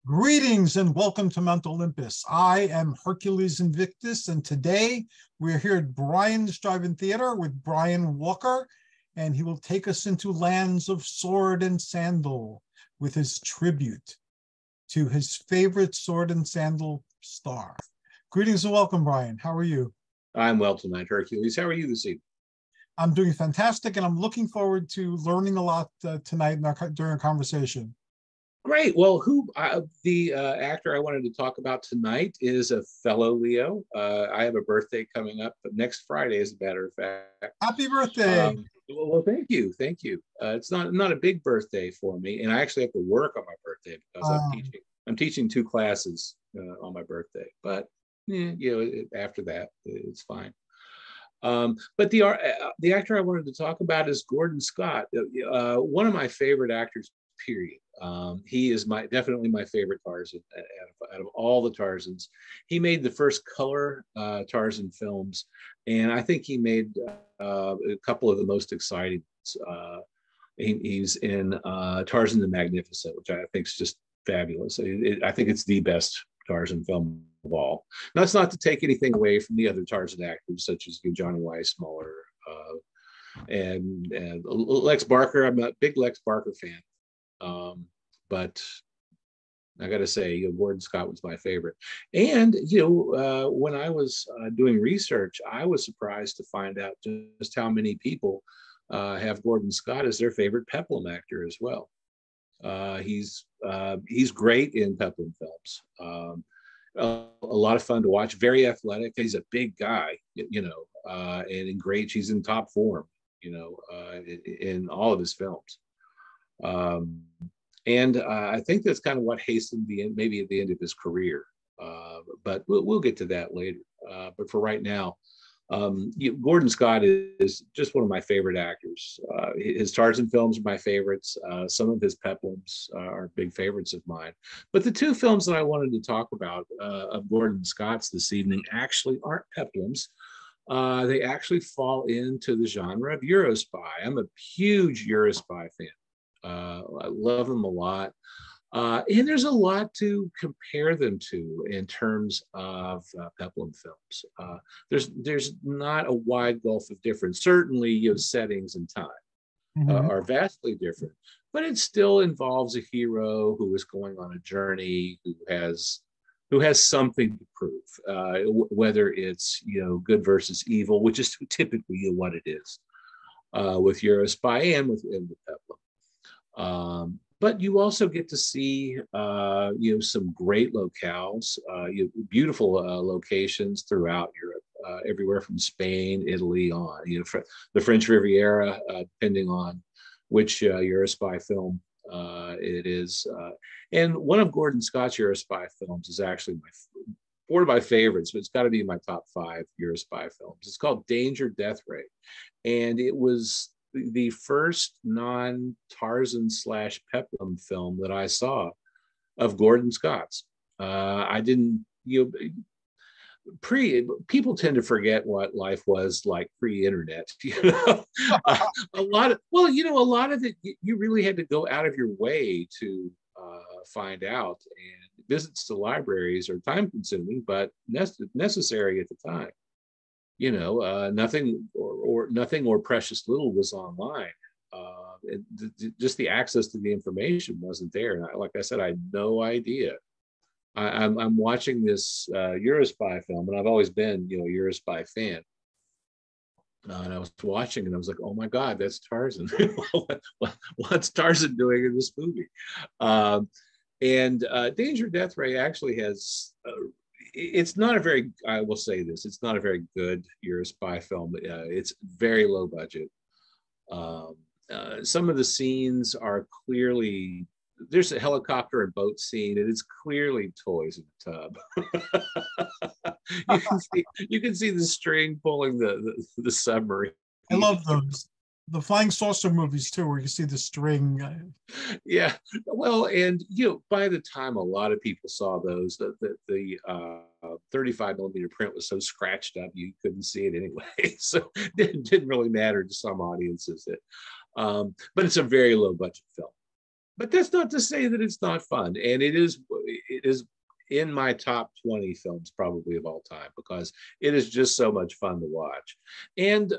Greetings and welcome to Mount Olympus. I am Hercules Invictus, and today we're here at Brian's Drive-In Theater with Brian Walker, and he will take us into lands of sword and sandal with his tribute to his favorite sword and sandal star. Greetings and welcome, Brian. How are you? I'm well tonight, Hercules. How are you this evening? I'm doing fantastic, and I'm looking forward to learning a lot tonight during our conversation. Great. Well, the actor I wanted to talk about tonight is a fellow Leo. I have a birthday coming up next Friday, as a matter of fact. Happy birthday! Well, thank you, thank you. It's not a big birthday for me, and I actually have to work on my birthday because I'm teaching two classes on my birthday. But after that, it's fine. But the actor I wanted to talk about is Gordon Scott, one of my favorite actors. Period. He is definitely my favorite Tarzan out of all the Tarzans. He made the first color Tarzan films, and I think he made a couple of the most exciting. He's in Tarzan the Magnificent, which I think is just fabulous. I think it's the best Tarzan film of all. Now, that's not to take anything away from the other Tarzan actors, such as Johnny Weissmuller and Lex Barker. I'm a big Lex Barker fan. But I got to say, Gordon Scott was my favorite. And, when I was doing research, I was surprised to find out just how many people have Gordon Scott as their favorite Peplum actor as well. He's great in Peplum films. A lot of fun to watch, very athletic. He's a big guy, and in great, he's in top form, in all of his films. And I think that's kind of what hastened maybe at the end of his career. But we'll get to that later. But for right now, Gordon Scott is just one of my favorite actors. His Tarzan films are my favorites. Some of his Peplums are big favorites of mine. But the two films that I wanted to talk about of Gordon Scott's this evening actually aren't Peplums. They actually fall into the genre of Eurospy. I'm a huge Eurospy fan. I love them a lot. And there's a lot to compare them to in terms of Peplum films. There's not a wide gulf of difference. Certainly, settings and time are vastly different, but it still involves a hero who is going on a journey, who has something to prove, whether it's good versus evil, which is typically what it is with Eurospy and with Peplum. But you also get to see, some great locales, beautiful locations throughout Europe, everywhere from Spain, Italy on, the French Riviera, depending on which Eurospy film it is. And one of Gordon Scott's Eurospy films is actually one of my favorites, but it's got to be my top 5 Eurospy films. It's called Danger Death Ray, and it was the first non-Tarzan / Peplum film that I saw of Gordon Scott's. I didn't, people tend to forget what life was like pre-internet. A lot of it, you really had to go out of your way to find out, and visits to libraries are time-consuming, but necessary at the time. Nothing or precious little was online. Just the access to the information wasn't there. And like I said, I had no idea. I'm watching this Eurospy film, and I've always been, a Eurospy fan. And I was watching, and I was like, "Oh my God, that's Tarzan! What's Tarzan doing in this movie?" And Danger Death Ray actually has. It's not a very, I will say this, it's not a very good Eurospy film. It's very low budget. Some of the scenes are clearly, there's a helicopter and boat scene, and it's clearly toys in the tub. you can see the string pulling the submarine. I love those. The flying saucer movies too, where you see the string. Yeah, well, and by the time a lot of people saw those, the 35 millimeter print was so scratched up you couldn't see it anyway. So it didn't really matter to some audiences. But it's a very low budget film. But that's not to say that it's not fun. And it is in my top 20 films probably of all time, because it is just so much fun to watch. And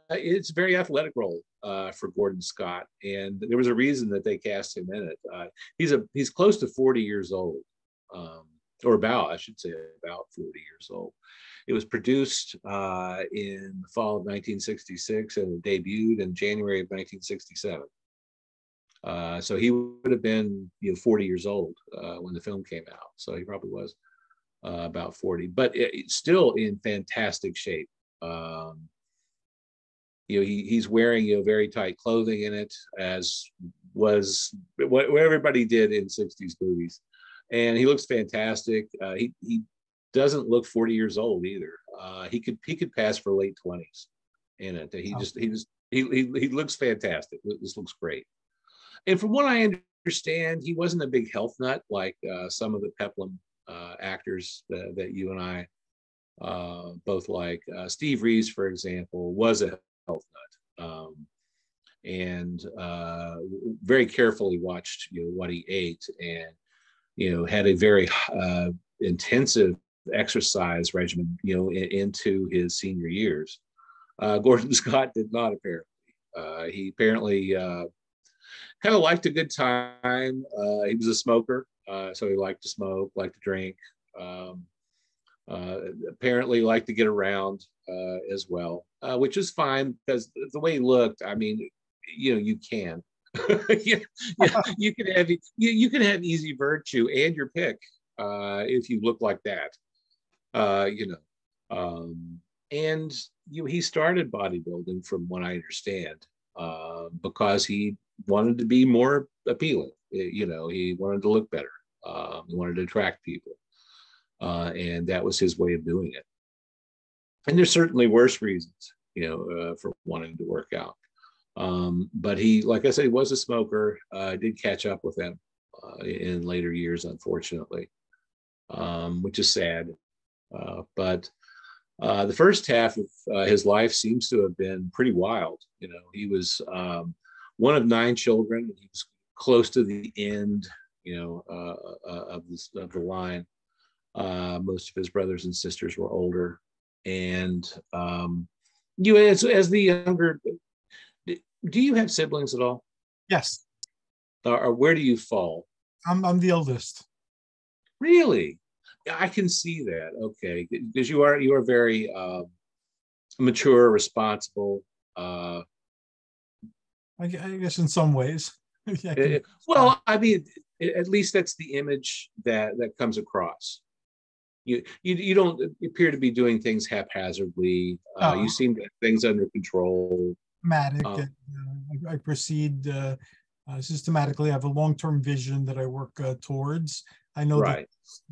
it's a very athletic role for Gordon Scott. And there was a reason that they cast him in it. He's close to 40 years old, or about, I should say, about 40 years old. It was produced in the fall of 1966 and it debuted in January of 1967. So he would have been 40 years old when the film came out. So he probably was about 40, but still in fantastic shape. He's wearing very tight clothing in it, as was what everybody did in 60s movies, and he looks fantastic. He doesn't look 40 years old either. He could pass for late 20s in it. He looks fantastic. This looks great. And from what I understand, he wasn't a big health nut like some of the Peplum actors that you and I both like. Steve Reeves, for example, was a health nut, and very carefully watched what he ate, and had a very intensive exercise regimen into his senior years. Gordon Scott did not, apparently. He apparently kind of liked a good time. He was a smoker, so he liked to smoke, liked to drink. Apparently liked to get around as well, which is fine, because the way he looked, I mean, you can. You can have easy virtue and your pick if you look like that. And he started bodybuilding, from what I understand, because he wanted to be more appealing. He wanted to look better. He wanted to attract people, and that was his way of doing it. And there's certainly worse reasons, for wanting to work out. But he, like I said, he was a smoker. Did catch up with him in later years, unfortunately, which is sad. But the first half of his life seems to have been pretty wild. He was one of 9 children. He was close to the end, of the line. Most of his brothers and sisters were older, and as the younger, do you have siblings at all? Yes. Or where do you fall? I'm the eldest. Really? I can see that. Okay, because you are very mature, responsible. I guess in some ways. Well, I mean, at least that's the image that comes across. You don't appear to be doing things haphazardly. You seem to have things under control. Systematic. I proceed systematically. I have a long-term vision that I work towards. I know that I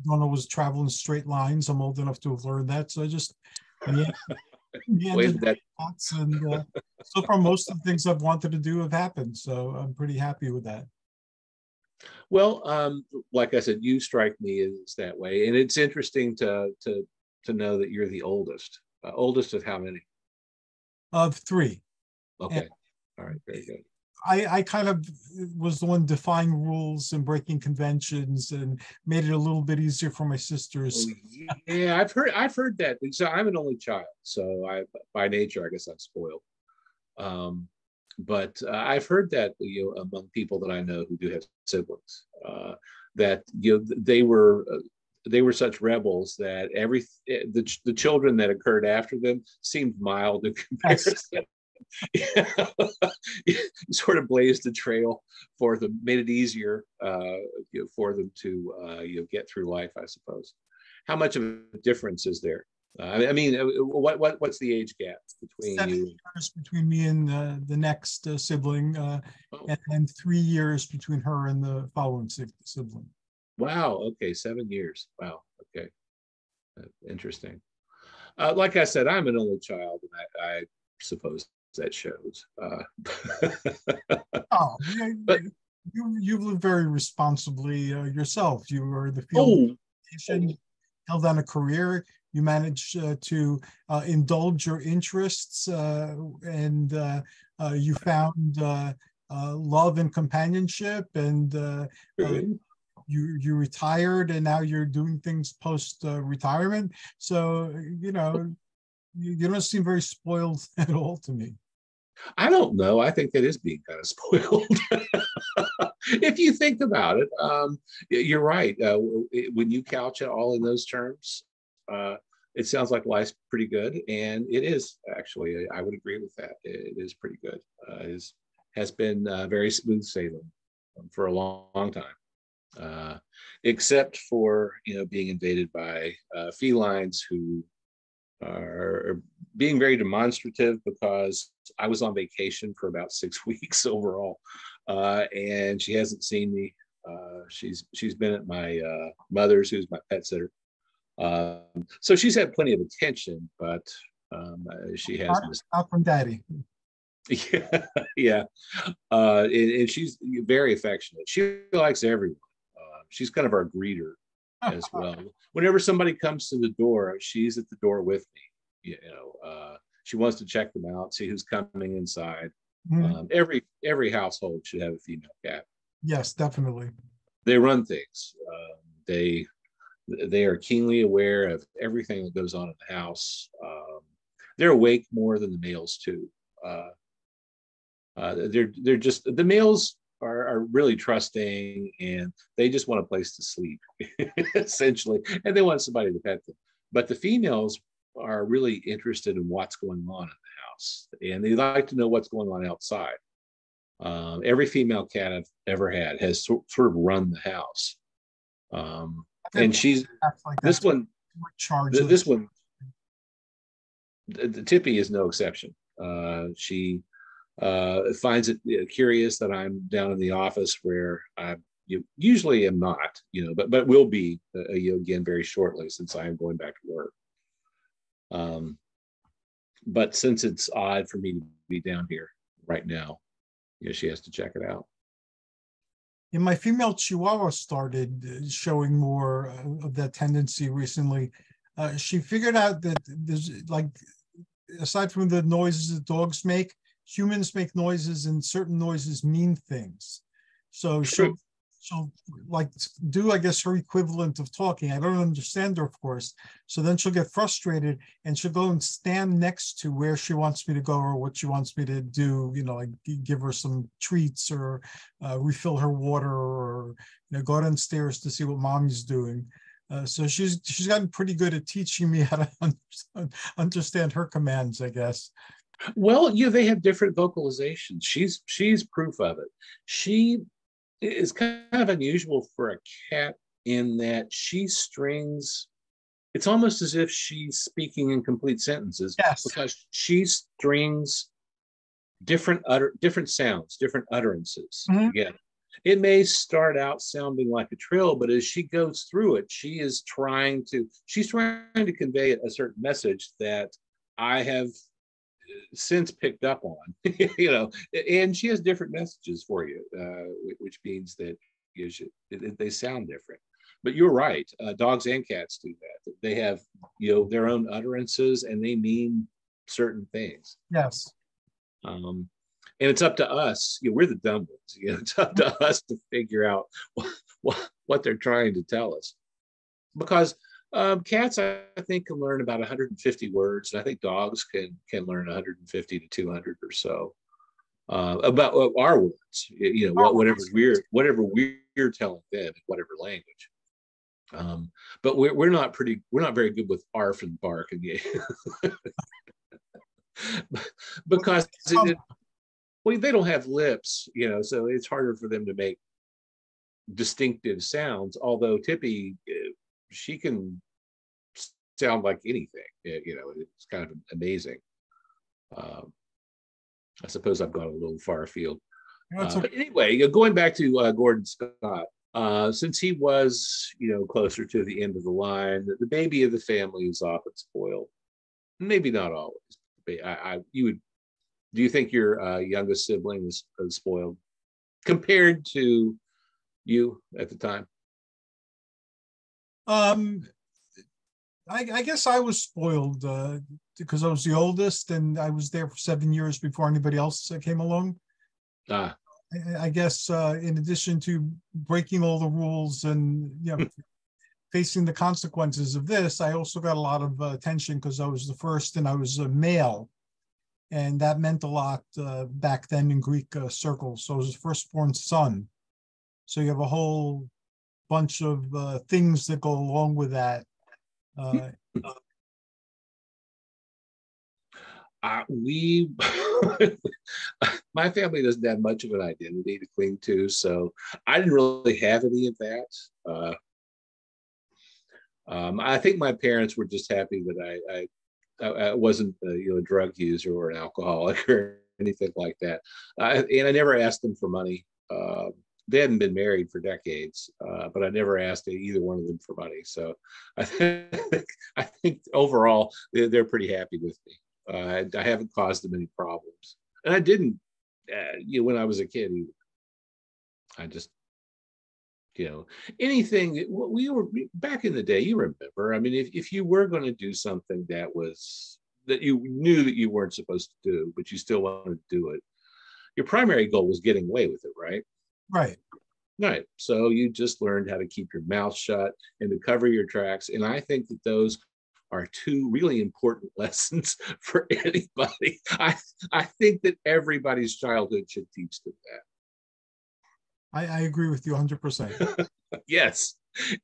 don't always travel in straight lines. I'm old enough to have learned that. So I just and so far, most of the things I've wanted to do have happened. So I'm pretty happy with that. Well, like I said, you strike me as that way, and it's interesting to know that you're the oldest. Oldest of how many? Of 3. Okay. And all right. Very good. I kind of was the one defying rules and breaking conventions, and made it a little bit easier for my sisters. Oh, yeah, I've heard that. So I'm an only child, so by nature, I guess I'm spoiled. But I've heard that among people that I know who do have siblings, that they were such rebels that the children that occurred after them seemed mild in comparison. Sort of blazed a trail for them, made it easier for them to get through life, I suppose. How much of a difference is there? I mean, what's the age gap between 7 you? years between me and the next sibling, and 3 years between her and the following sibling. Wow. Okay, 7 years. Wow. Okay, interesting. Like I said, I'm an only child, and I suppose that shows. Oh, yeah, but you live very responsibly yourself. You were the field education, held down a career. You managed to indulge your interests, and you found love and companionship, and you retired, and now you're doing things post retirement. So you know, you don't seem very spoiled at all to me. I don't know. I think that is being kind of spoiled. If you think about it, you're right. When you couch it all in those terms, it sounds like life's pretty good, and it is actually. I would agree with that. It is pretty good. Has been very smooth sailing for a long time, except for being invaded by felines who are being very demonstrative, because I was on vacation for about 6 weeks overall, and she hasn't seen me. She's been at my mother's, who's my pet sitter. So she's had plenty of attention, but she has missed out from daddy. Yeah, yeah. And she's very affectionate. She likes everyone. She's kind of our greeter as well. Whenever somebody comes to the door, she's at the door with me. She wants to check them out, see who's coming inside. Every household should have a female cat. Yes, definitely. They run things. They are keenly aware of everything that goes on in the house. They're awake more than the males too. They're just, the males are really trusting, and they just want a place to sleep essentially, and they want somebody to pet them. But the females are really interested in what's going on in the house, and they like to know what's going on outside. Every female cat I've ever had has sort of run the house, and she's like this one. This one, the Tippy is no exception. She finds it curious that I'm down in the office, where I usually am not, but will be again very shortly, since I am going back to work. But since it's odd for me to be down here right now, she has to check it out. And my female Chihuahua started showing more of that tendency recently. She figured out that there's, like, aside from the noises that dogs make, humans make noises, and certain noises mean things. So she'll like do, I guess, her equivalent of talking. I don't understand her, of course. So then she'll get frustrated, and she'll go and stand next to where she wants me to go, or what she wants me to do. Like give her some treats, or refill her water, or go downstairs to see what mommy's doing. So she's gotten pretty good at teaching me how to understand her commands, I guess. Well, they have different vocalizations. She's proof of it. She is kind of unusual for a cat in that she strings. It's almost as if she's speaking in complete sentences. Yes. Because she strings different sounds, different utterances. Yeah. It may start out sounding like a trill, but as she goes through it, she's trying to convey a certain message that I have since picked up on, and she has different messages for you, which means that they sound different. But you're right, dogs and cats do that. They have their own utterances, and they mean certain things. Yes. And it's up to us. We're the dumb ones. It's up to us to figure out what they're trying to tell us, because cats, I think, can learn about 150 words, and I think dogs can learn 150 to 200 or so about our words. Whatever we're telling them in whatever language. But we're not very good with arf and bark, and because they don't have lips, so it's harder for them to make distinctive sounds. Although Tippy, she can sound like anything. It's kind of amazing. I suppose I've gone a little far afield. But anyway, going back to Gordon Scott, since he was, closer to the end of the line, the baby of the family is often spoiled. Maybe not always. Do you think your youngest sibling is spoiled compared to you at the time? I guess I was spoiled because I was the oldest, and I was there for 7 years before anybody else came along. I guess in addition to breaking all the rules and facing the consequences of this, I also got a lot of attention because I was the first and I was a male, and that meant a lot back then in Greek circles. So I was the firstborn son. So you have a whole bunch of things that go along with that. We my family doesn't have much of an identity to cling to, so I didn't really have any of that. I think my parents were just happy that I wasn't a drug user or an alcoholic or anything like that, and I never asked them for money. They hadn't been married for decades, but I never asked either one of them for money. So I think overall they're pretty happy with me. I haven't caused them any problems, and I didn't, when I was a kid either. I just, anything that we were back in the day. You remember? I mean, if you were going to do something that you knew that you weren't supposed to do, but you still wanted to do it, your primary goal was getting away with it, right? Right. Right. So you just learned how to keep your mouth shut and to cover your tracks. And I think that those are two really important lessons for anybody. I think that everybody's childhood should teach them that. I agree with you 100%. Yes.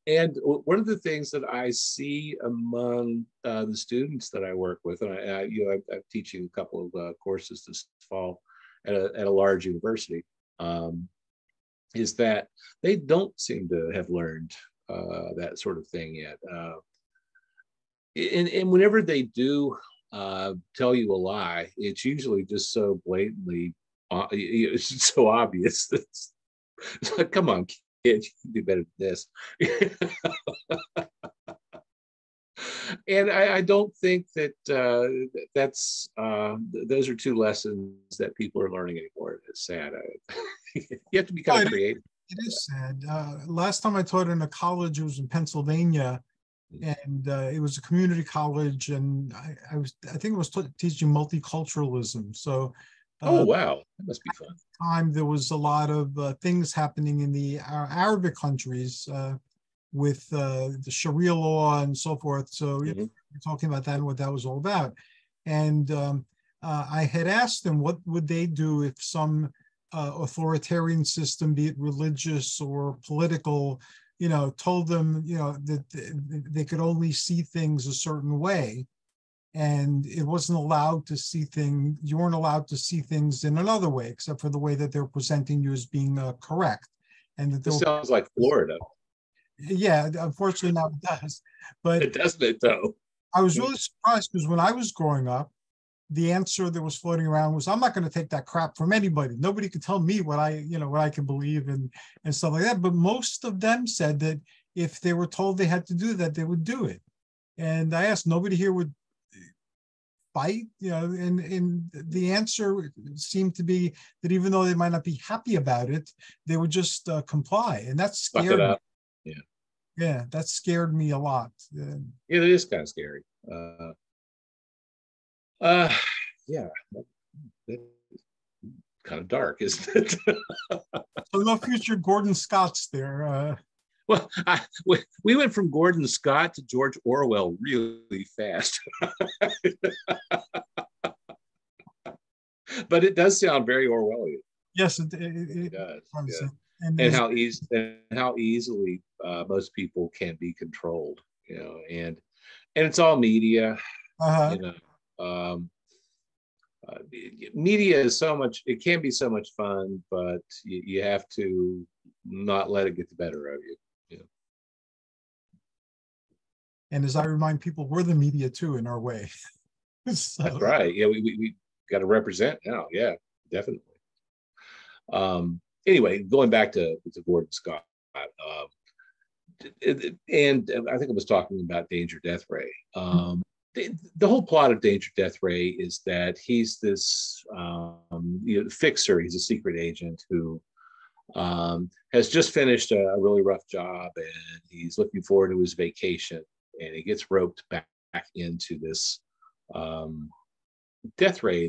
And one of the things that I see among the students that I work with, and I'm teaching a couple of courses this fall at a large university, is that they don't seem to have learned that sort of thing yet. And whenever they do tell you a lie, it's usually just so blatantly, it's so obvious. It's like, come on, kid, you can do better than this. And I don't think that that's those are two lessons that people are learning anymore. It's sad. You have to be kind of creative. It is sad. Last time I taught in a college, it was in Pennsylvania, and it was a community college, and I think it was teaching multiculturalism. So, oh wow, that must be fun. At the time, there was a lot of things happening in the Arabic countries with the Sharia law and so forth. So we're talking about that and what that was all about. And I had asked them what would they do if some authoritarian system, be it religious or political, told them, that they could only see things a certain way. And it wasn't allowed to see things, you weren't allowed to see things in another way, except for the way that they're presenting you as being correct. And that this sounds like Florida. Yeah, unfortunately now it does. But it doesn't it though. I was really surprised because when I was growing up, the answer that was floating around was, I'm not going to take that crap from anybody. Nobody could tell me what I can believe and stuff like that. But most of them said that if they were told they had to do that, they would do it. And I asked, nobody here would fight, and the answer seemed to be that even though they might not be happy about it, they would just comply. And that scared me. Yeah, that scared me a lot. It is kind of scary. Yeah, that's kind of dark, isn't it? So no future Gordon Scotts there. Well, we went from Gordon Scott to George Orwell really fast. But it does sound very Orwellian. Yes, it does. Yeah. And how easily most people can be controlled, and it's all media. Media is so much, it can be so much fun, but you have to not let it get the better of you. And as I remind people, we're the media too in our way. So. That's right. Yeah, we got to represent now. Yeah, definitely. Anyway, going back to Gordon Scott, and I think I was talking about Danger Death Ray. The whole plot of Danger Death Ray is that he's this fixer. He's a secret agent who has just finished a really rough job, and he's looking forward to his vacation. And he gets roped back into this death ray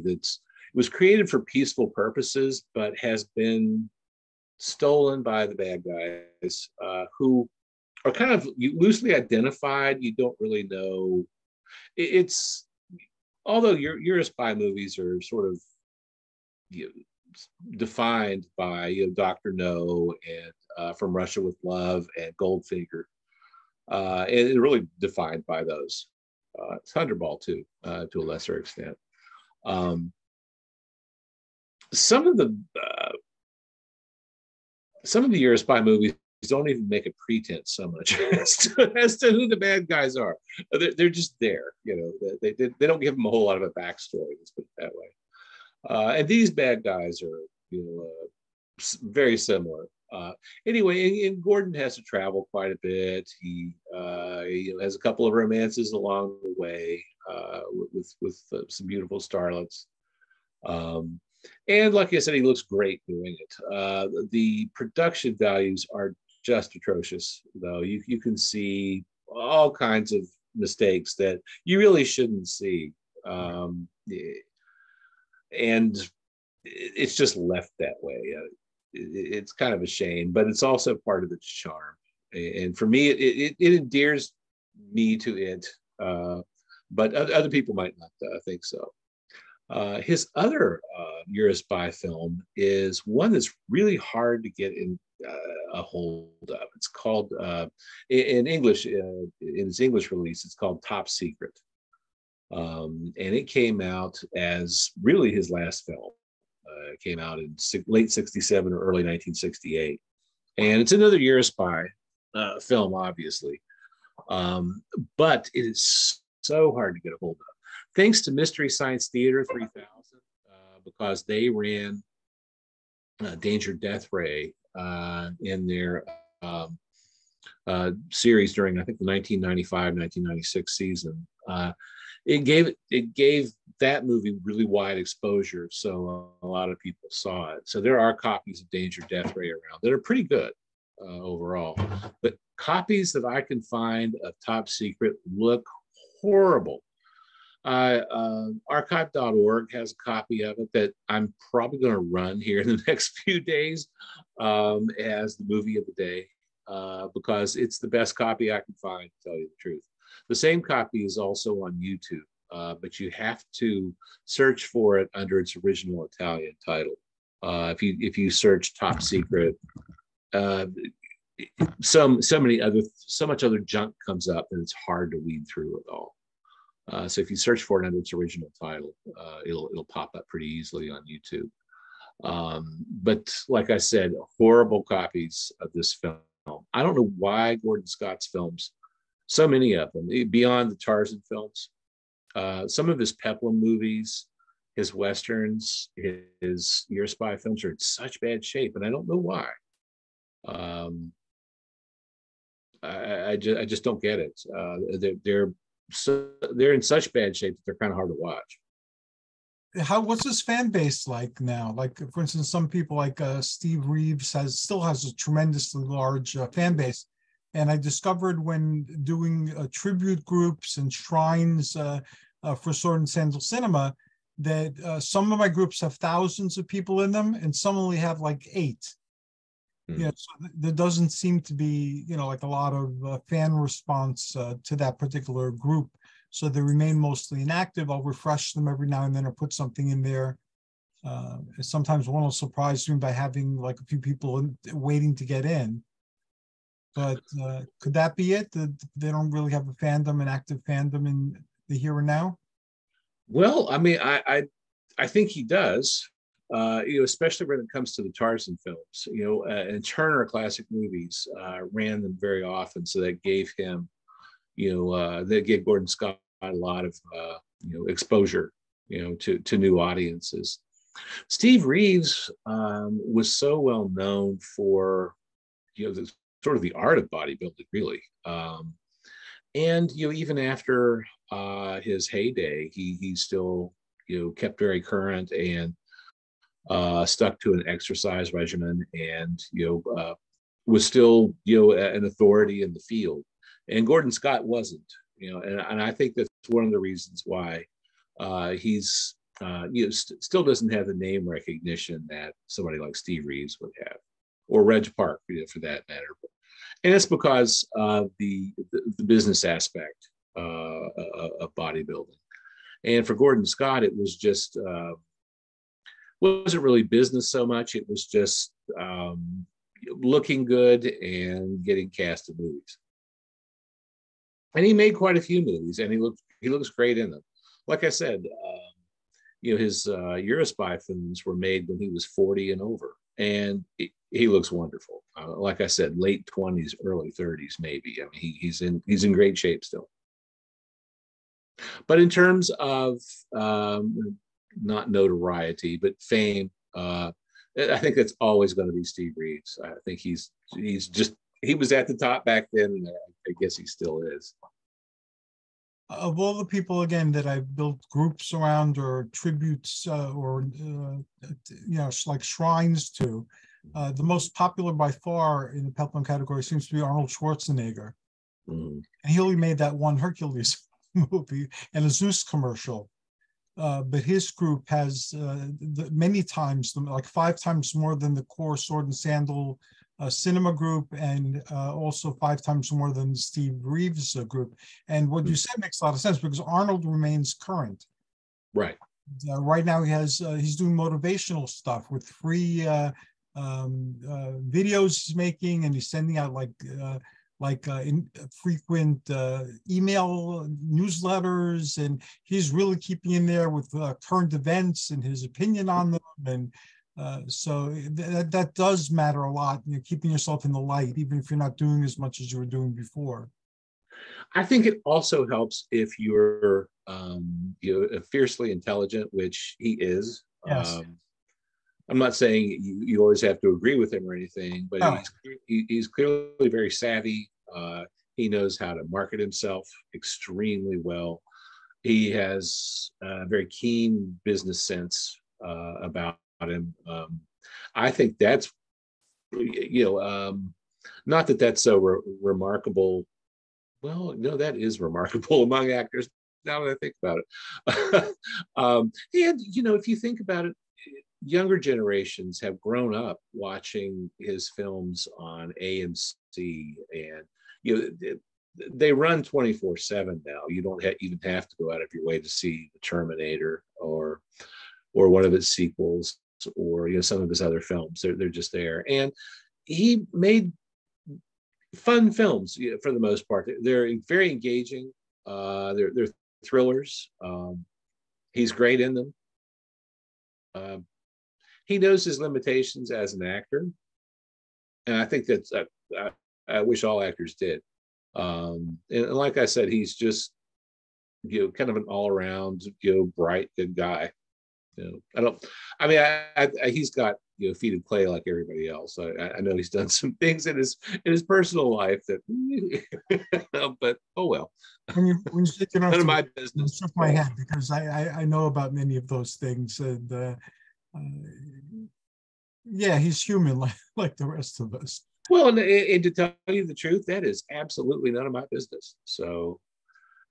was created for peaceful purposes, but has been stolen by the bad guys, who are kind of loosely identified. You don't really know. It's although your spy movies are sort of, you know, defined by, you know, Dr. No and From Russia with Love and Goldfinger, and really defined by those. Thunderball too, to a lesser extent. Some of the Euro spy movies don't even make a pretense so much as to who the bad guys are. They're just there, you know. They don't give them a whole lot of a backstory. Let's put it that way. And these bad guys are, you know, very similar. Anyway, and Gordon has to travel quite a bit. He has a couple of romances along the way, with some beautiful starlets. And like I said, he looks great doing it. The production values are just atrocious, though. You can see all kinds of mistakes that you really shouldn't see. And it's just left that way. It's kind of a shame, but it's also part of its charm. And for me, it endears me to it, but other people might not think so. His other Eurospy film is one that's really hard to get in a hold of. It's called, in English, in its English release, it's called Top Secret. And it came out as really his last film. It came out in late 67 or early 1968. And it's another Eurospy film, obviously. But it is so hard to get a hold of. Thanks to Mystery Science Theater 3000, because they ran Danger Death Ray in their series during, I think, the 1995-1996 season. It gave that movie really wide exposure, so a lot of people saw it. So there are copies of Danger Death Ray around that are pretty good overall, but copies that I can find of Top Secret look horrible. Archive.org has a copy of it that I'm probably going to run here in the next few days as the movie of the day, because it's the best copy I can find, to tell you the truth. The same copy is also on YouTube, but you have to search for it under its original Italian title. If you search Top Secret, so much other junk comes up that it's hard to weed through it all. So if you search for it under its original title, it'll pop up pretty easily on YouTube. But like I said, horrible copies of this film. I don't know why Gordon Scott's films, so many of them, beyond the Tarzan films, some of his Peplum movies, his Westerns, his Eurospy films are in such bad shape, and I don't know why. I just don't get it. They're in such bad shape that they're kind of hard to watch. What's his fan base like now? Like, for instance, some people like Steve Reeves still has a tremendously large fan base. And I discovered when doing tribute groups and shrines for Sword and Sandal Cinema that some of my groups have thousands of people in them, and some only have like 8. You know, so there doesn't seem to be, you know, like a lot of fan response to that particular group. So they remain mostly inactive. I'll refresh them every now and then or put something in there. Sometimes one will surprise me by having like a few people waiting to get in. But could that be it? That they don't really have a fandom, an active fandom in the here and now? Well, I mean, I think he does. You know, especially when it comes to the Tarzan films, you know, and Turner Classic Movies ran them very often. So that gave him, you know, that gave Gordon Scott a lot of, you know, exposure, you know, to new audiences. Steve Reeves was so well known for, you know, sort of the art of bodybuilding, really. And, you know, even after his heyday, he still, you know, kept very current and stuck to an exercise regimen, and, you know, was still, you know, an authority in the field. And Gordon Scott wasn't, you know, and I think that's one of the reasons why he's still doesn't have the name recognition that somebody like Steve Reeves would have, or Reg Park, for that matter. And it's because of the business aspect of bodybuilding. And for Gordon Scott, it was just wasn't really business so much. It was just looking good and getting cast in movies. And he made quite a few movies, and he looks great in them. Like I said, his Eurospy films were made when he was 40 and over, and he looks wonderful. Like I said, late 20s, early 30s, maybe. I mean, he's in great shape still. But in terms of not notoriety, but fame, I think that's always going to be Steve Reeves. I think he was at the top back then, and I guess he still is. Of all the people, again, that I've built groups around or tributes or like shrines to, the most popular by far in the Peplum category seems to be Arnold Schwarzenegger. And he only made that one Hercules movie and a Zeus commercial. But his group has many times, like 5 times more than the core Sword and Sandal cinema group, and also 5 times more than Steve Reeves group. And what you said makes a lot of sense, because Arnold remains current. Right. Right now he's doing motivational stuff with free videos he's making, and he's sending out frequent email newsletters, and he's really keeping in there with current events and his opinion on them. And so that does matter a lot, keeping yourself in the light, even if you're not doing as much as you were doing before. I think it also helps if you're fiercely intelligent, which he is. Yes. I'm not saying you always have to agree with him or anything, but no. he's clearly very savvy. He knows how to market himself extremely well. He has a very keen business sense about him. I think that's, not that that's so remarkable. Well, no, that is remarkable among actors, now that I think about it. And, if you think about it, younger generations have grown up watching his films on AMC, and they run 24/7 now. You don't even have to go out of your way to see The Terminator or one of its sequels, or some of his other films. They're just there, and he made fun films for the most part. They're very engaging. They're thrillers. He's great in them. He knows his limitations as an actor, and I think that's I wish all actors did. And like I said, he's just kind of an all-around bright, good guy. He's got feet of clay like everybody else. I know he's done some things in his personal life that, but oh well. When you said none of my business. Shook my head, because I know about many of those things, and yeah, he's human like the rest of us. Well, and to tell you the truth, that is absolutely none of my business. So,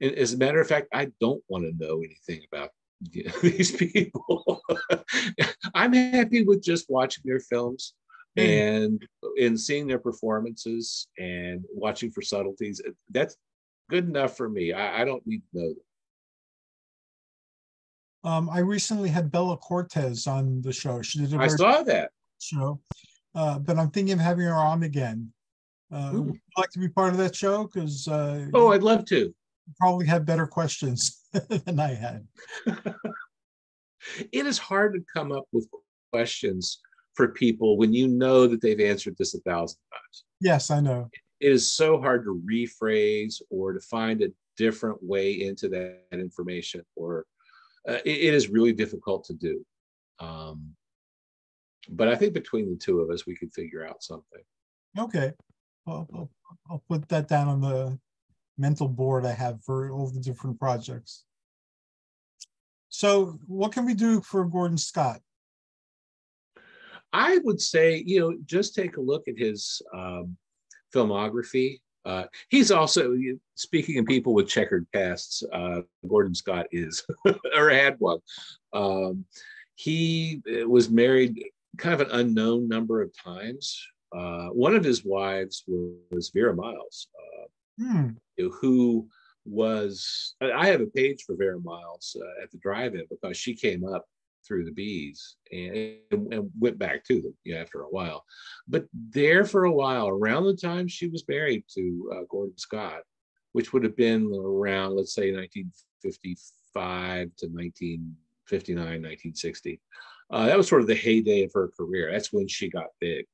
as a matter of fact, I don't want to know anything about these people. I'm happy with just watching their films and seeing their performances and watching for subtleties. That's good enough for me. I don't need to know them. I recently had Bella Cortez on the show. She did I saw that show, but I'm thinking of having her on again. Would you like to be part of that show? Because I'd love to. You probably had better questions than I had. It is hard to come up with questions for people when you know that they've answered this 1,000 times. Yes, I know. It is so hard to rephrase or to find a different way into that information, or it is really difficult to do. But I think between the two of us, we could figure out something. Okay. Well, I'll put that down on the mental board I have for all the different projects. So what can we do for Gordon Scott? I would say, just take a look at his filmography. He's also, speaking of people with checkered pasts, Gordon Scott is, or had one. He was married kind of an unknown number of times. One of his wives was Vera Miles, who was, I have a page for Vera Miles at the drive-in because she came up through the bees and went back to them, after a while. But there for a while, around the time she was married to Gordon Scott, which would have been around, let's say, 1955 to 1959, 1960. That was sort of the heyday of her career. That's when she got big.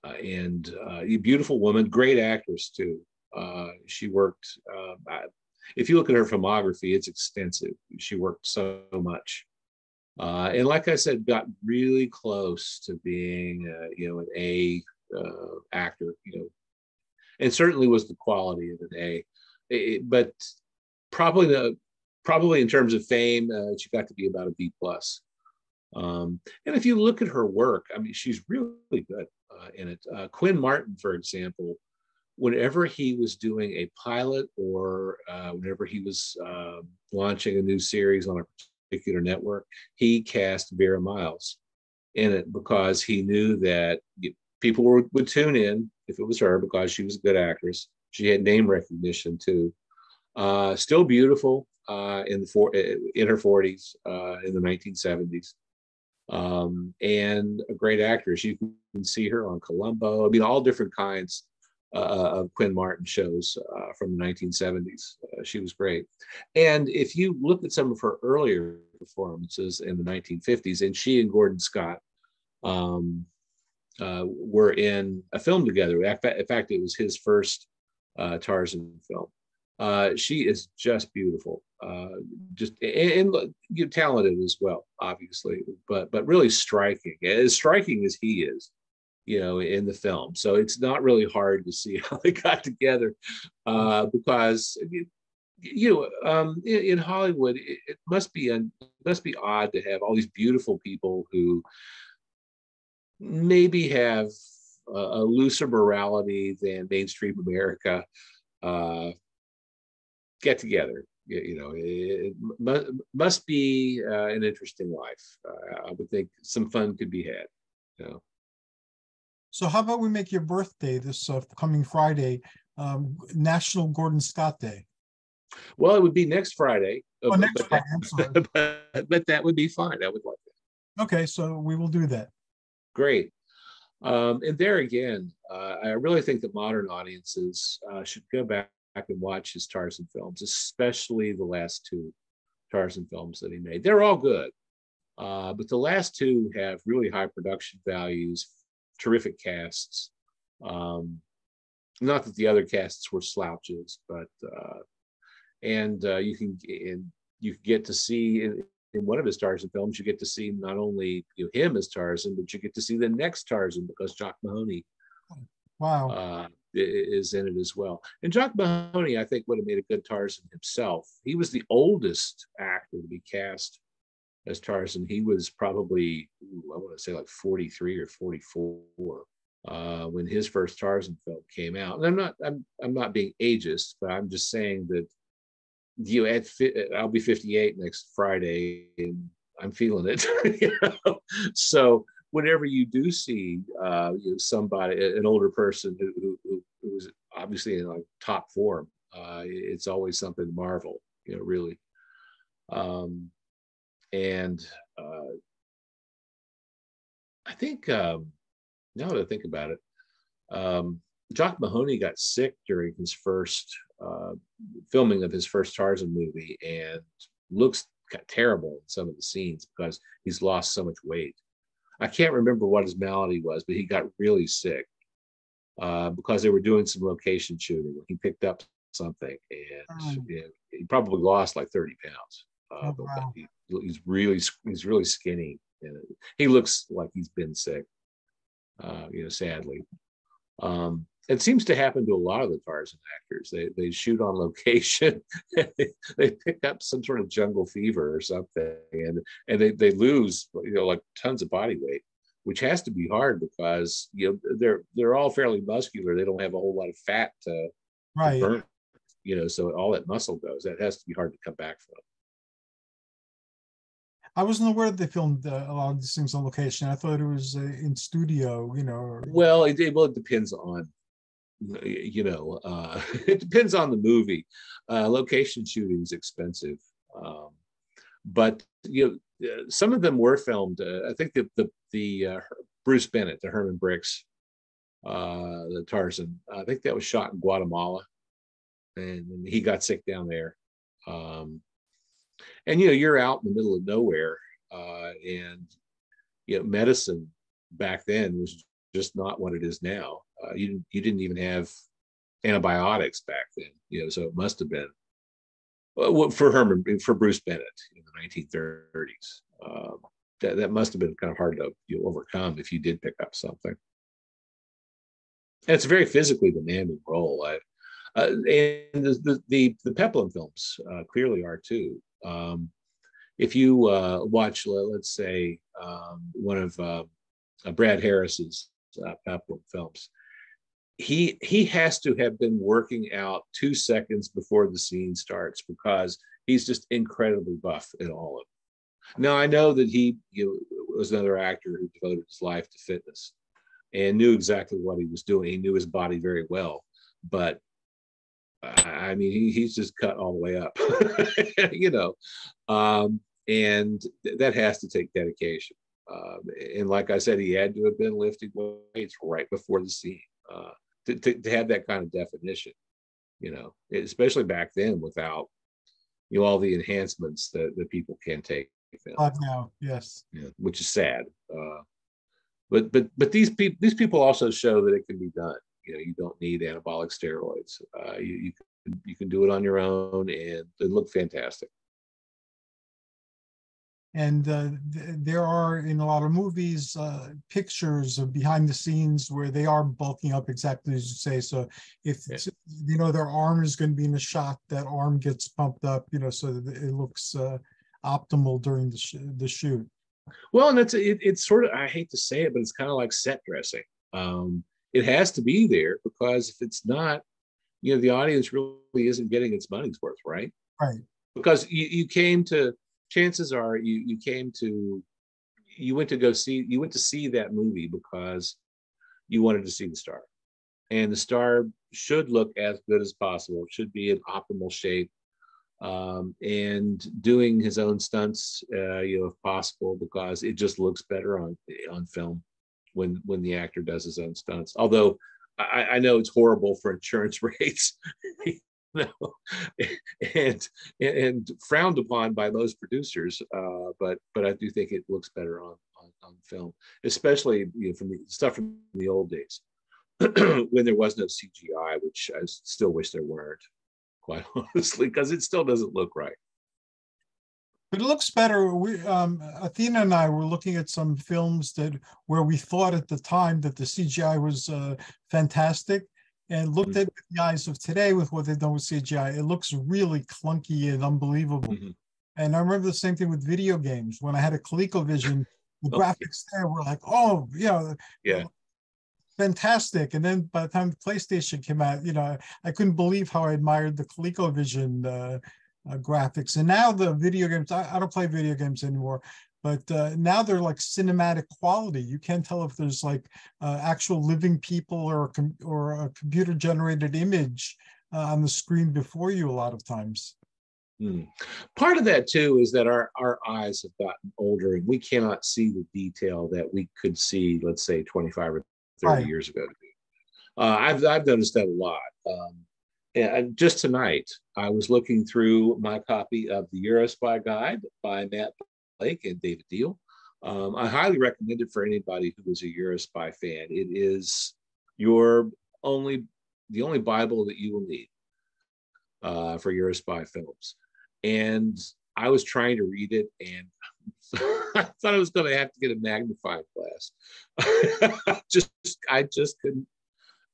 And a beautiful woman, great actress too. She worked, if you look at her filmography, it's extensive. She worked so much. And like I said, got really close to being, an A actor, and certainly was the quality of an A. But probably in terms of fame, she got to be about a B plus. And if you look at her work, I mean, she's really good in it. Quinn Martin, for example, whenever he was doing a pilot or whenever he was launching a new series on a particular network, he cast Vera Miles in it because he knew that people would tune in if it was her because she was a good actress. She had name recognition too. Still beautiful in her 40s, in the 1970s. And a great actress. You can see her on Columbo. I mean, all different kinds of Quinn Martin shows from the 1970s. She was great. And if you look at some of her earlier performances in the 1950s, and she and Gordon Scott were in a film together. In fact, it was his first Tarzan film. She is just beautiful, and talented as well, obviously, but really striking as he is, in the film. So it's not really hard to see how they got together, because in Hollywood, it must be odd to have all these beautiful people who maybe have a looser morality than mainstream America. Get together. It must be an interesting life. I would think some fun could be had. So how about we make your birthday this coming Friday, National Gordon Scott Day? Well, it would be next Friday. Next Friday, I'm sorry. But that would be fine. I would like that. Okay, so we will do that. Great. And there again, I really think that modern audiences should go back and watch his Tarzan films, especially the last two Tarzan films that he made. They're all good, but the last two have really high production values, terrific casts. Not that the other casts were slouches, but you can get to see in one of his Tarzan films, you get to see not only him as Tarzan, but you get to see the next Tarzan because Jock Mahoney. Wow. Is in it as well. And Jock Mahoney, I think, would have made a good Tarzan himself. He was the oldest actor to be cast as Tarzan. He was probably, I want to say like 43 or 44 when his first Tarzan film came out. And I'm not being ageist, but I'm just saying that I'll be 58 next Friday, and I'm feeling it. So whenever you do see somebody, an older person who's obviously in like top form, it's always something to marvel, really. And I think now that I think about it, Jock Mahoney got sick during his first filming of his first Tarzan movie, and looks terrible in some of the scenes because he's lost so much weight. I can't remember what his malady was, but he got really sick because they were doing some location shooting. He picked up something, and he probably lost like 30 pounds. Wow. He's really skinny, and he looks like he's been sick. Sadly. It seems to happen to a lot of the Tarzan actors. They shoot on location, they pick up some sort of jungle fever or something, and they lose like tons of body weight. which has to be hard because they're all fairly muscular. They don't have a whole lot of fat to Right. burn, so all that muscle goes. That has to be hard to come back from. I wasn't aware that they filmed a lot of these things on location. I thought it was in studio, Well, it depends on, it depends on the movie. Location shooting is expensive, but some of them were filmed. I think the Bruce Bennett, the Herman Bricks, the Tarzan. I think that was shot in Guatemala, and he got sick down there. And you're out in the middle of nowhere, and medicine back then was just not what it is now. You didn't even have antibiotics back then, so it must have been for Bruce Bennett in the 1930s. That must have been kind of hard to overcome if you did pick up something. And it's a very physically demanding role. And the Peplum films clearly are too. If you watch, let's say, one of Brad Harris's Peplum films, he has to have been working out 2 seconds before the scene starts because he's just incredibly buff in all of it. Now, I know that he was another actor who devoted his life to fitness and knew exactly what he was doing. He knew his body very well, but I mean, he's just cut all the way up, and that has to take dedication. And like I said, he had to have been lifting weights right before the scene to have that kind of definition, especially back then without, all the enhancements that people can take. Now, yes. Yeah, which is sad. But these people also show that it can be done. You don't need anabolic steroids. You can do it on your own, and they look fantastic. And there are in a lot of movies pictures of behind the scenes where they are bulking up exactly as you say. So if their arm is going to be in a shot, that arm gets pumped up, so that it looks optimal during the shoot. Well, and it's sort of, I hate to say it, but it's kind of like set dressing. It has to be there because if it's not, the audience really isn't getting its money's worth, right? Right. Because chances are you went to see that movie because you wanted to see the star, and the star should look as good as possible. It should be in optimal shape, and doing his own stunts, if possible, because it just looks better on film when the actor does his own stunts. Although I know it's horrible for insurance rates, and frowned upon by most producers. But I do think it looks better on film, especially from the stuff from the old days when there was no CGI, which I still wish there weren't, quite honestly, because it still doesn't look right. But it looks better. Athena and I were looking at some films where we thought at the time that the CGI was fantastic, and looked at the eyes of today with what they've done with CGI. It looks really clunky and unbelievable. Mm-hmm. And I remember the same thing with video games. When I had a ColecoVision, the graphics there were like, fantastic. And then by the time the PlayStation came out, I couldn't believe how I admired the ColecoVision graphics. And now the video games, I don't play video games anymore, but now they're like cinematic quality. You can't tell if there's like actual living people or a computer generated image on the screen before you a lot of times. Part of that too is that our eyes have gotten older and we cannot see the detail that we could see, let's say 25 or 30 years ago. I've noticed that a lot. And just tonight, I was looking through my copy of the Eurospy Guide by Matt Blake and David Deal. I highly recommend it for anybody who is a Eurospy fan. It is the only Bible that you will need for Eurospy films. And I was trying to read it, and I thought I was going to have to get a magnifying glass. I just couldn't.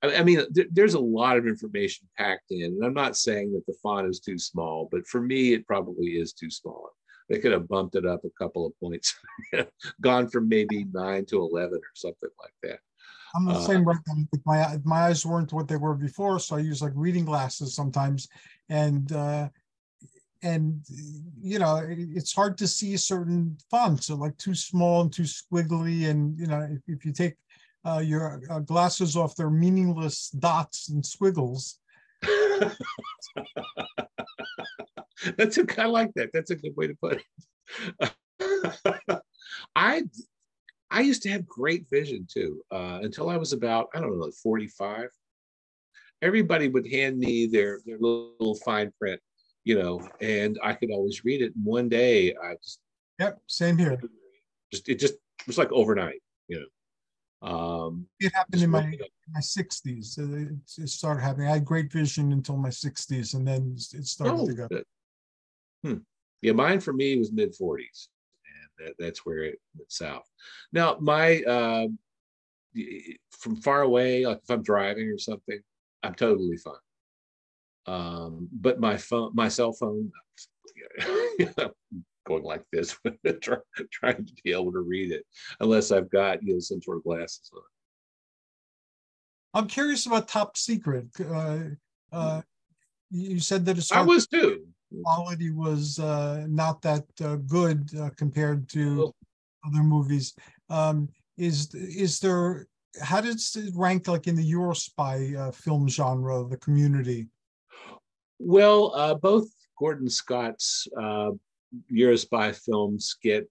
I mean, there's a lot of information packed in, and I'm not saying that the font is too small, but for me, it probably is too small. They could have bumped it up a couple of points, gone from maybe 9 to 11 or something like that. I'm the same way. My eyes weren't what they were before, so I use like reading glasses sometimes, and you know, it's hard to see certain fonts are like too small and too squiggly, and you know, if you take your glasses off, they're meaningless dots and squiggles. That's a kind of like that. That's a good way to put it. I used to have great vision too, until I was about, I don't know, like 45. Everybody would hand me their little fine print, you know, and I could always read it. And one day I just, Yep, same here. It was like overnight, you know. It happened in my 60s. It started happening. I had great vision until my 60s, and then it started to go. Yeah, mine for me was mid 40s, and that's where it went south. Now, from far away, like if I'm driving or something, I'm totally fine. But my cell phone, going like this, trying to be able to read it, unless I've got, you know, some sort of glasses on. I'm curious about Top Secret. You said that it's I was too. Quality was not that good compared to other movies. Is there? How does it rank like in the Eurospy film genre, the Community? Well, both Gordon Scott's Eurospy films get,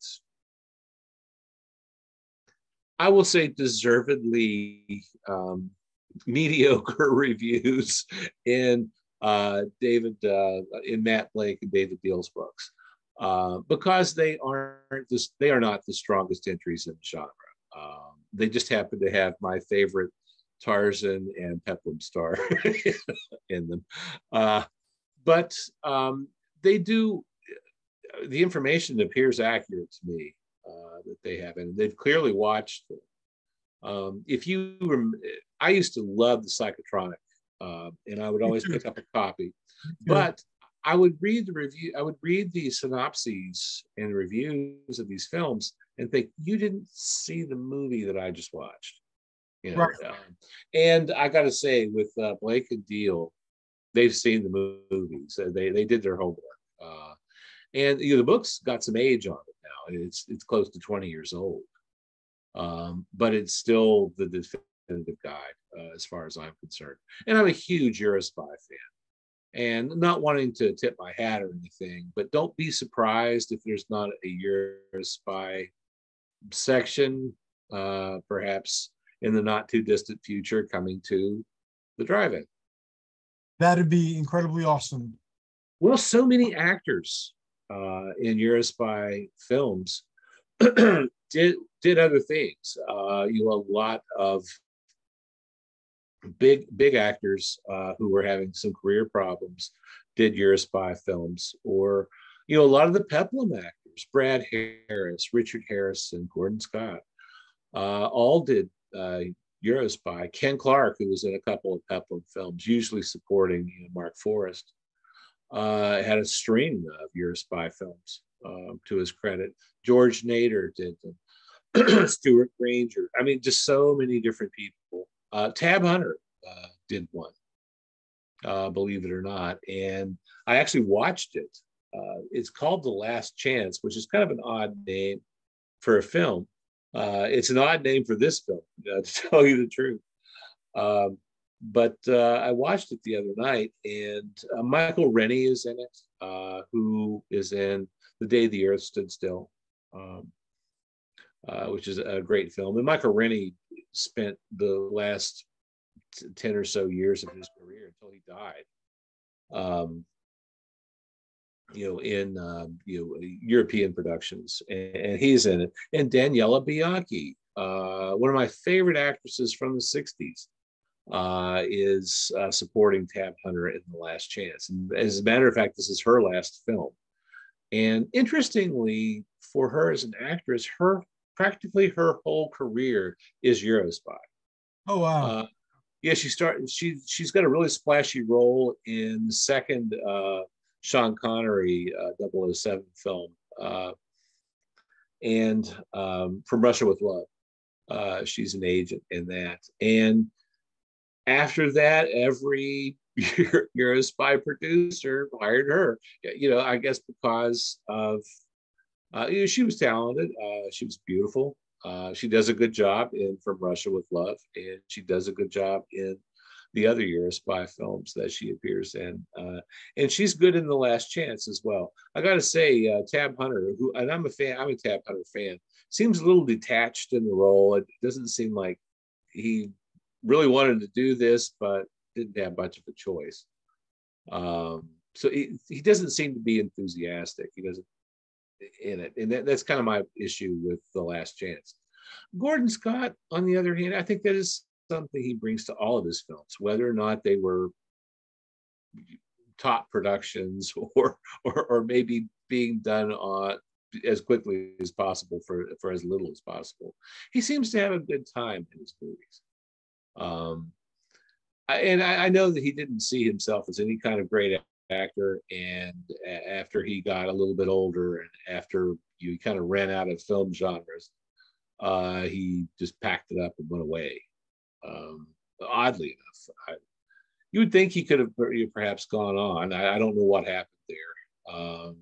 I will say, deservedly mediocre reviews in Matt Blake and David Deal's books, because they are not the strongest entries in the genre. They just happen to have my favorite Tarzan and Peplum Star in them, but they do. The information appears accurate to me that they have, and they've clearly watched it. I used to love the Psychotronic, and I would always pick up a copy, but I would read the review. I would read the synopses and reviews of these films and think, you didn't see the movie that I just watched, you know. Right. And I got to say, with Blake and Deal, they've seen the movies. They did their homework, and you know, the book's got some age on it now. It's close to 20 years old, but it's still the definitive guide as far as I'm concerned. And I'm a huge Eurospy fan, and not wanting to tip my hat or anything, but don't be surprised if there's not a Eurospy section, perhaps in the not too distant future, coming to the drive-in. That'd be incredibly awesome. Well, so many actors in Eurospy films did other things. You know, a lot of big actors who were having some career problems did Eurospy films, or you know, a lot of the Peplum actors, Brad Harris, Richard Harrison, Gordon Scott, all did Eurospy. Ken Clark, who was in a couple of Peplum films, usually supporting, you know, Mark Forrest, had a string of Eurospy films to his credit. George Nader did them. Stuart Granger. I mean, just so many different people. Tab Hunter did one, believe it or not. And I actually watched it. It's called The Last Chance, which is kind of an odd name for a film. It's an odd name for this film, to tell you the truth. But I watched it the other night, and Michael Rennie is in it, who is in The Day the Earth Stood Still, which is a great film. And Michael Rennie spent the last 10 or so years of his career until he died, you know, in European productions, and he's in it. And Daniela Bianchi, one of my favorite actresses from the 60s, is supporting Tab Hunter in The Last Chance. And as a matter of fact, this is her last film. And interestingly, for her as an actress, practically her whole career is Eurospy. Oh wow! Yeah, she's got a really splashy role in the second Sean Connery 007 film, and From Russia with Love. She's an agent in that. And after that, every you're a spy producer hired her. I guess because of she was talented. She was beautiful. She does a good job in From Russia with Love, and she does a good job in the other You're a Spy films that she appears in. And she's good in The Last Chance as well. I got to say, Tab Hunter, and I'm a Tab Hunter fan, seems a little detached in the role. It doesn't seem like he really wanted to do this, but didn't have much of a choice. So he doesn't seem to be enthusiastic. He doesn't in it. And that's kind of my issue with The Last Chance. Gordon Scott, on the other hand, I think that is something he brings to all of his films, whether or not they were top productions or maybe being done on as quickly as possible for as little as possible. He seems to have a good time in his movies. I know that he didn't see himself as any kind of great actor, and after he got a little bit older and after you kind of ran out of film genres, he just packed it up and went away. Oddly enough, you would think he could have perhaps gone on. I don't know what happened there,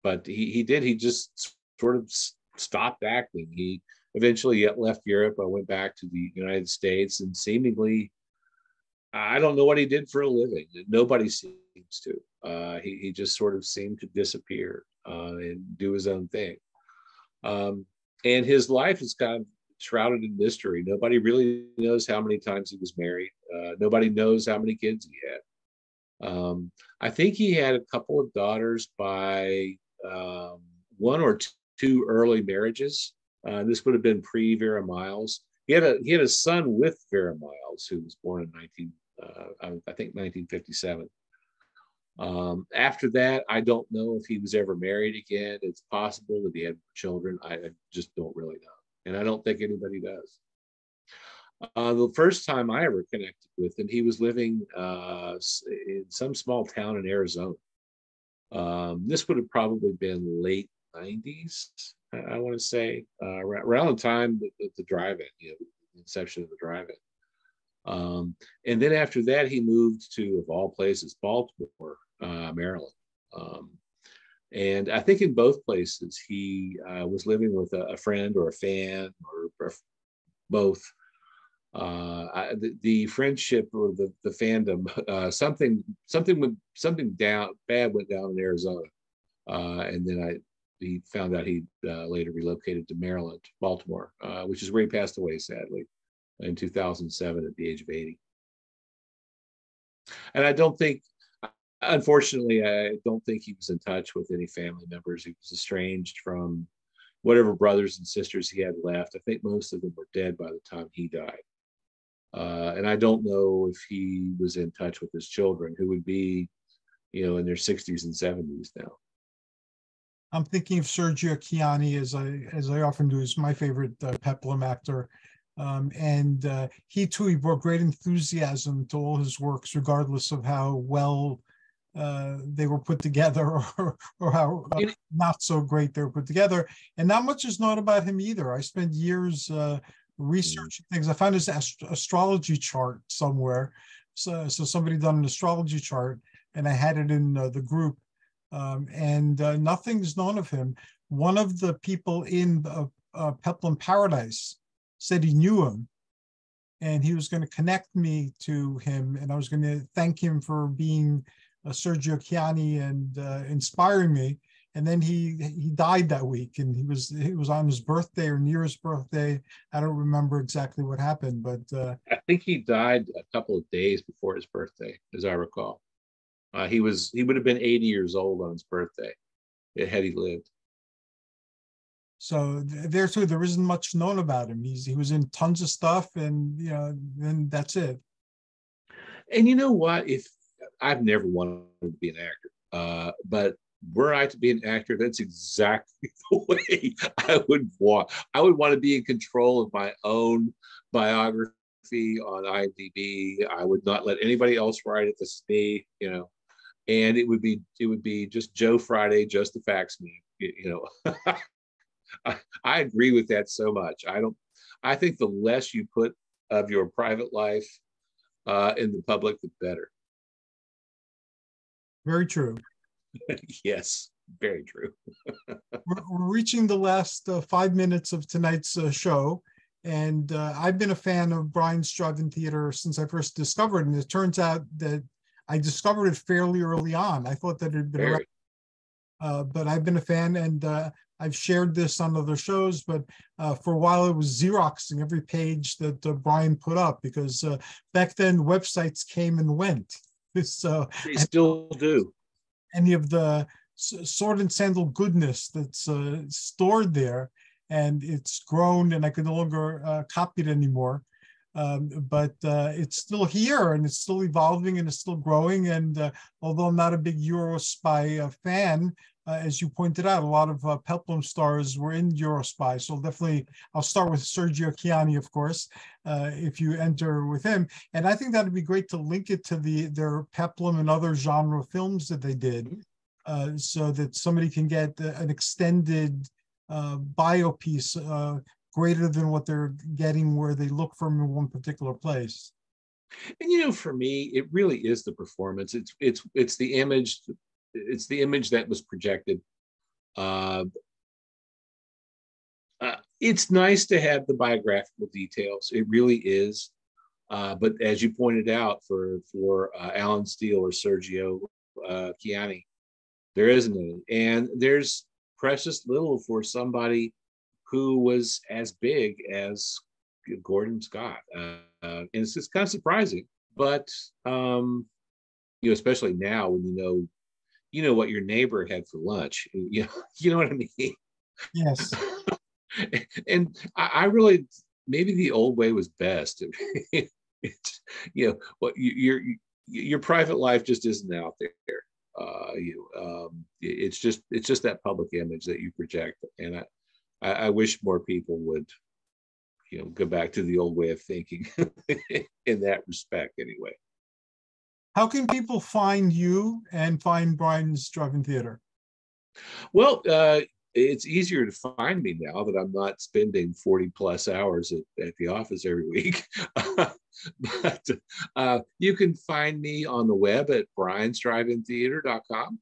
but he did. He just sort of stopped acting. He eventually left Europe. I went back to the United States, and seemingly, I don't know what he did for a living. Nobody seems to. He just sort of seemed to disappear and do his own thing. And his life is kind of shrouded in mystery. Nobody really knows how many times he was married. Nobody knows how many kids he had. I think he had a couple of daughters by one or two early marriages. This would have been pre-Vera Miles. He had a son with Vera Miles, who was born in I think 1957. After that, I don't know if he was ever married again. It's possible that he had children. I just don't really know, and I don't think anybody does. The first time I ever connected with him, he was living in some small town in Arizona. This would have probably been late 90s, I want to say, around the time the drive-in, the inception of the drive-in. And then after that, he moved to, of all places, Baltimore, Maryland. And I think in both places, he was living with a friend or a fan or both. The friendship or the fandom, something bad went down in Arizona, and then he found out he later relocated to Maryland, Baltimore, which is where he passed away, sadly, in 2007 at the age of 80. And unfortunately, I don't think he was in touch with any family members. He was estranged from whatever brothers and sisters he had left. I think most of them were dead by the time he died. And I don't know if he was in touch with his children, who would be, in their 60s and 70s now. I'm thinking of Sergio Chiani, as I often do. Is my favorite Peplum actor. And he brought great enthusiasm to all his works, regardless of how well they were put together or how not so great they were put together. And not much is known about him either. I spent years researching things. I found his astrology chart somewhere. So somebody done an astrology chart, and I had it in the group. And nothing's known of him. One of the people in Peplum Paradise said he knew him, and he was going to connect me to him, and I was going to thank him for being Sergio Chiani and inspiring me. And then he died that week, and he was on his birthday or near his birthday. I don't remember exactly what happened, but I think he died a couple of days before his birthday, as I recall. He would have been 80 years old on his birthday had he lived. So there too, there isn't much known about him. He was in tons of stuff, and then that's it. And you know what? If I've never wanted to be an actor, but were I to be an actor, that's exactly the way I would want. I would want to be in control of my own biography on IMDb. I would not let anybody else write it. This is me, and it would be just Joe Friday, just the facts man. I agree with that so much. I think the less you put of your private life in the public, the better. Very true. Yes, very true. We're reaching the last 5 minutes of tonight's show. And I've been a fan of Brian's Drive-In Theater since I first discovered it. And it turns out that I discovered it fairly early on. I thought that it had been around, but I've been a fan, and I've shared this on other shows, but for a while it was Xeroxing every page that Brian put up, because back then websites came and went. So they still do. Any of the sword and sandal goodness that's stored there, and it's grown, and I can no longer copy it anymore. But it's still here, and it's still evolving, and it's still growing. And although I'm not a big Eurospy fan, as you pointed out, a lot of Peplum stars were in Eurospy. So definitely, I'll start with Sergio Chiani, of course, if you enter with him. And I think that'd be great to link it to their Peplum and other genre films that they did, so that somebody can get an extended bio piece greater than what they're getting where they look from in one particular place. And for me, it really is the performance. It's the image. It's the image that was projected. It's nice to have the biographical details. It really is. But as you pointed out, for Alan Steele or Sergio Chiani, there isn't any. And there's precious little for somebody who was as big as Gordon Scott. And it's just kind of surprising. But especially now when you know what your neighbor had for lunch. You know what I mean? Yes. And I really, maybe the old way was best. What your private life just isn't out there. It's just that public image that you project. And I wish more people would, go back to the old way of thinking in that respect anyway. How can people find you and find Brian's Drive-In Theater? Well, it's easier to find me now that I'm not spending 40 plus hours at the office every week. But you can find me on the web at briansdriveintheater.com.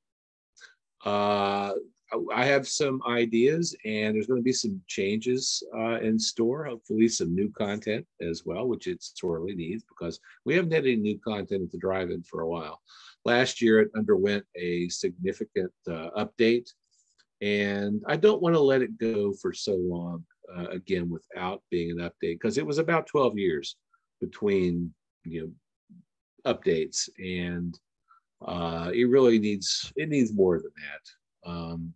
I have some ideas, and there's going to be some changes in store, hopefully some new content as well, which it sorely needs, because we haven't had any new content at the drive-in for a while. Last year, it underwent a significant update, and I don't want to let it go for so long again without being an update, because it was about 12 years between updates, and it really needs more than that. I'm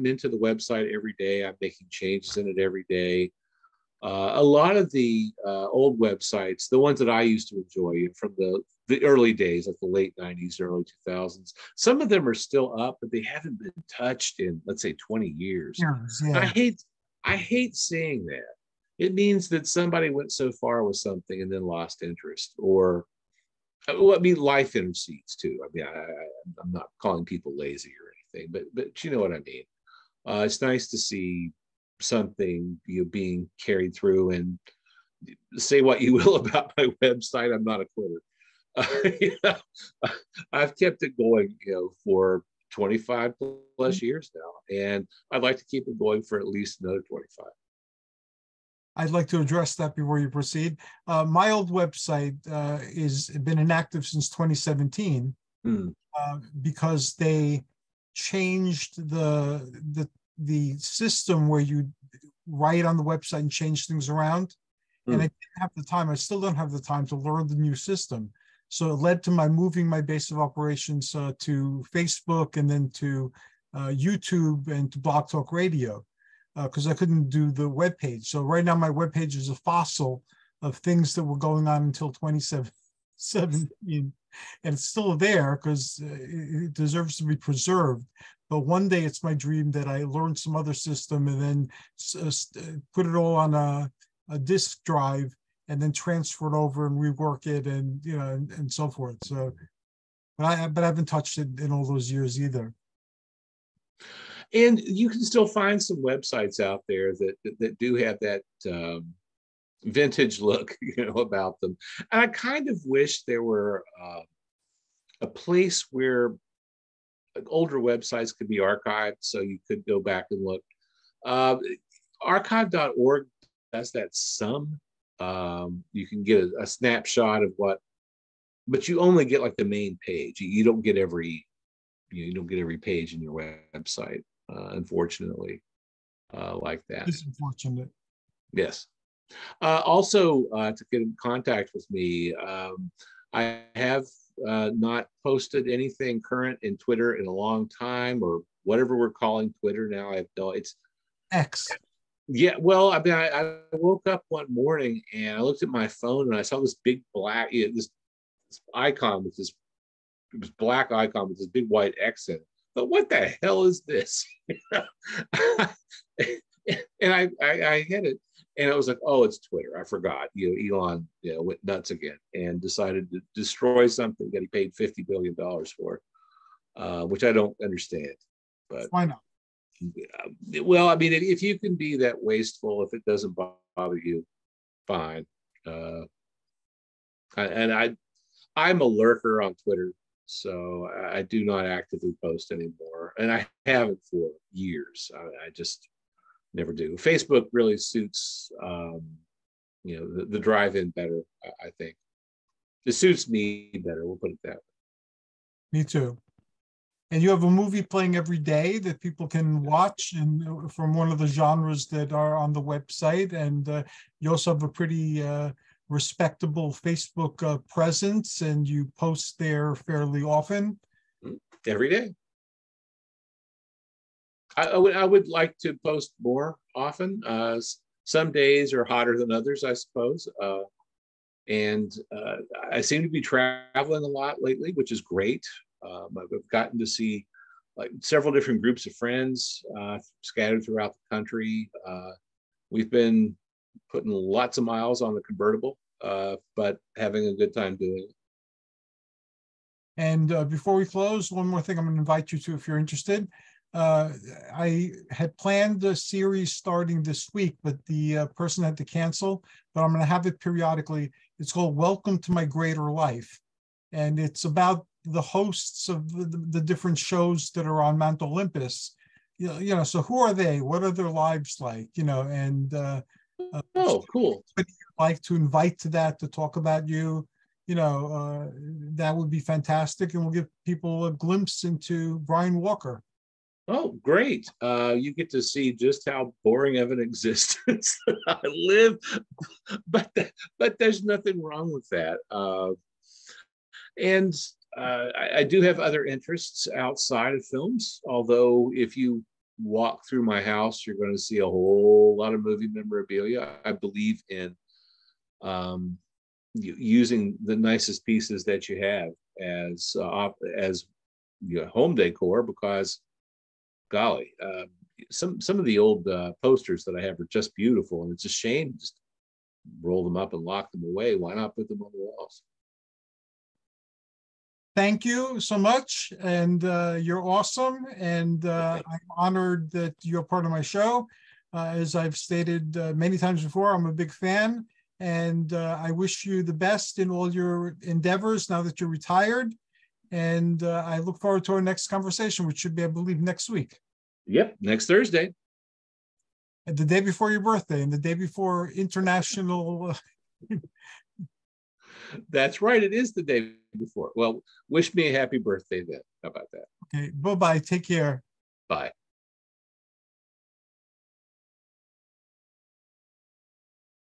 into the website every day. I'm making changes in it every day. A lot of the old websites, the ones that I used to enjoy from the early days, like the late 90s, early 2000s, some of them are still up, but they haven't been touched in, let's say, 20 years. Yes, yeah. I hate seeing that. It means that somebody went so far with something and then lost interest, or life intercedes too. I'm not calling people lazy or anything, but you know what I mean. It's nice to see something being carried through. And say what you will about my website, I'm not a quitter. I've kept it going, for 25 plus years now, and I'd like to keep it going for at least another 25. I'd like to address that before you proceed. My old website is been inactive since 2017 because they changed the system where you write on the website and change things around. And I didn't have the time. I still don't have the time to learn the new system. So it led to my moving my base of operations to Facebook, and then to YouTube, and to Blog Talk Radio, because I couldn't do the web page. So right now my web page is a fossil of things that were going on until 2017, and it's still there because it deserves to be preserved. But one day it's my dream that I learn some other system and then put it all on a disk drive, and then transfer it over and rework it, and and so forth. So but I haven't touched it in all those years either. And you can still find some websites out there that do have that vintage look, about them. And I kind of wish there were a place where older websites could be archived, so you could go back and look. Archive.org does that some. You can get a snapshot of what, but you only get like the main page. You don't get every, you don't get every page in your website, unfortunately, like that. It's unfortunate. Yes. Also, to get in contact with me, I have not posted anything current in Twitter in a long time, or whatever we're calling Twitter now. It's X. Yeah, well, I mean, I woke up one morning and I looked at my phone and I saw this big black, this icon with this, it was black icon with this big white X in it. But what the hell is this? And I hit it, and it was like, oh, it's Twitter. I forgot. Elon, went nuts again and decided to destroy something that he paid $50 billion for, which I don't understand. But why not? Well, I mean, if you can be that wasteful, if it doesn't bother you, fine. I'm a lurker on Twitter, so I do not actively post anymore, and I haven't for years. I just never do. Facebook really suits, the drive-in better. I think it suits me better. We'll put it that way. Me too. And you have a movie playing every day that people can watch, and from one of the genres that are on the website. And you also have a pretty respectable Facebook presence, and you post there fairly often. Every day. I would like to post more often. Some days are hotter than others, I suppose. And I seem to be traveling a lot lately, which is great. I've gotten to see like several different groups of friends scattered throughout the country. We've been putting lots of miles on the convertible, but having a good time doing it. And before we close, one more thing I'm going to invite you to, if you're interested. I had planned a series starting this week, but the person had to cancel, but I'm going to have it periodically. It's called Welcome to My Greater Life. And it's about the hosts of the different shows that are on Mount Olympus. So who are they? What are their lives like? And oh, cool. But you'd like to invite to that, to talk about you, that would be fantastic. And we'll give people a glimpse into Brian Walker. Oh, great. You get to see just how boring of an existence I live, but there's nothing wrong with that. And I do have other interests outside of films, although if you walk through my house, you're going to see a whole lot of movie memorabilia. I believe in using the nicest pieces that you have as home decor, because golly, some of the old posters that I have are just beautiful, and it's a shame to just roll them up and lock them away. Why not put them on the walls? Thank you so much, and you're awesome, and I'm honored that you're part of my show. As I've stated many times before, I'm a big fan, and I wish you the best in all your endeavors now that you're retired. And I look forward to our next conversation, which should be, I believe, next week. Yep, next Thursday. And the day before your birthday, and the day before International. That's right. It is the day before. Well, wish me a happy birthday then. How about that? Okay. Bye-bye. Take care. Bye.